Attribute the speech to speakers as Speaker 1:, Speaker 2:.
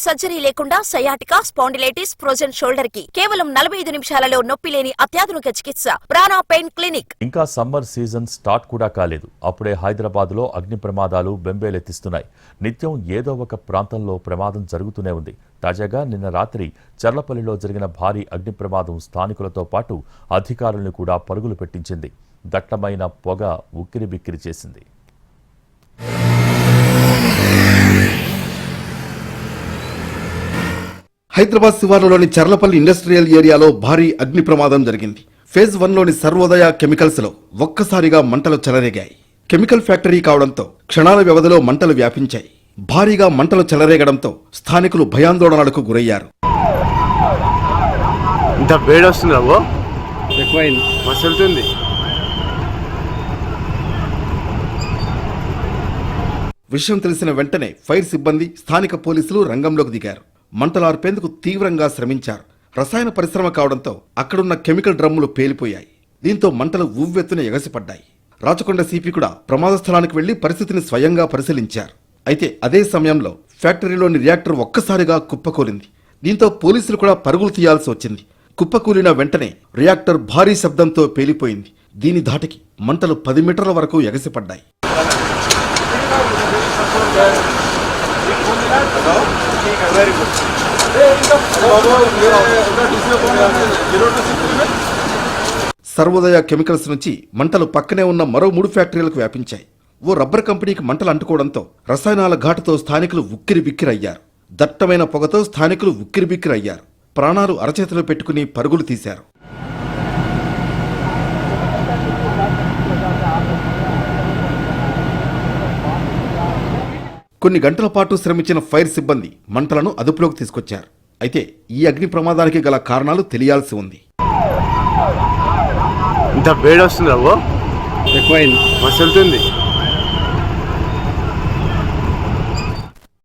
Speaker 1: Surgery లేకుండా sciatica, spondylitis, frozen shoulder కి కేవలం 45 నిమిషాలలో నొప్పి లేని అత్యాధునిక చికిత్స ప్రాణ పెయిన్ క్లినిక్.
Speaker 2: ఇంకా సమ్మర్ సీజన్ స్టార్ట్ కూడా కాలేదు. అప్పుడే హైదరాబాద్ లో అగ్ని ప్రమాదాలు బెంబేలెత్తిస్తున్నాయి. నిత్యం ఏదో ఒక ప్రాంతంలో ప్రమాదం జరుగుతూనే ఉంది. తాజాగా నిన్న రాత్రి చర్లపల్లిలో జరిగిన భారీ అగ్ని ప్రమాదం స్థానికులతో పాటు అధికారులను కూడా పరుగులు పెట్టించింది. దట్టమైన పొగ ఉక్కిరిబిక్కిరి చేసింది.
Speaker 3: హైదరాబాద్ శివారులోని చర్లపల్లి ఇండస్ట్రియల్ ఏరియాలో భారీ అగ్ని ప్రమాదం జరిగింది. ఫేజ్ 1లోని సర్వోదయ కెమికల్స్ లో ఒక్కసారిగా మంటలు చెలరేగాయి. కెమికల్ ఫ్యాక్టరీ కావడంతో క్షణాల వ్యవధిలో మంటలు వ్యాపించాయి. భారీగా మంటలు చెలరేగడంతో స్థానికులు భయాందోళనలకు గురయ్యారు.
Speaker 4: ఇంత వేడొస్తుందా? ఎక్కువైంది, మసలుతుంది.
Speaker 3: విషయం తెలిసిన వెంటనే ఫైర్ సిబ్బంది, స్థానిక పోలీసులు రంగంలోకి దిగారు. మంటలార్పేందుకు తీవ్రంగా శ్రమించారు. రసాయన పరిశ్రమ కావడంతో అక్కడున్న కెమికల్ డ్రమ్ములు పేలిపోయాయి. దీంతో మంటలు ఉవ్వెత్తున ఎగసిపడ్డాయి. రాచకొండ సిపి కూడా ప్రమాద స్థలానికి వెళ్లి పరిస్థితిని స్వయంగా పరిశీలించారు. అయితే అదే సమయంలో ఫ్యాక్టరీలోని రియాక్టర్ ఒక్కసారిగా కుప్పకూలింది. దీంతో పోలీసులు కూడా పరుగులు తీయాల్సి వచ్చింది. కుప్పకూలిన వెంటనే రియాక్టర్ భారీ శబ్దంతో పేలిపోయింది. దీని ధాటికి మంటలు 10 మీటర్ల వరకు ఎగసిపడ్డాయి. సర్వోదయ కెమికల్స్ నుంచి మంటలు పక్కనే ఉన్న మరో 3 ఫ్యాక్టరీలకు వ్యాపించాయి. ఓ రబ్బర్ కంపెనీకి మంటలు అంటుకోవడంతో రసాయనాల ఘాటుతో స్థానికులు ఉక్కిరిబిక్కిరయ్యారు. దట్టమైన పొగతో స్థానికులు ఉక్కిరిబిక్కిరయ్యారు. ప్రాణాలు అరచేతిలో పెట్టుకుని పరుగులు తీశారు. కొన్ని గంటల పాటు శ్రమించిన ఫైర్ సిబ్బంది మంటలను అదుపులోకి తీసుకొచ్చారు. అయితే ఈ అగ్ని ప్రమాదానికి గల కారణాలు తెలియాల్సి ఉంది.
Speaker 4: ఇంత వేడొస్తుందా? ఎక్కువైంది, మసలుతుంది.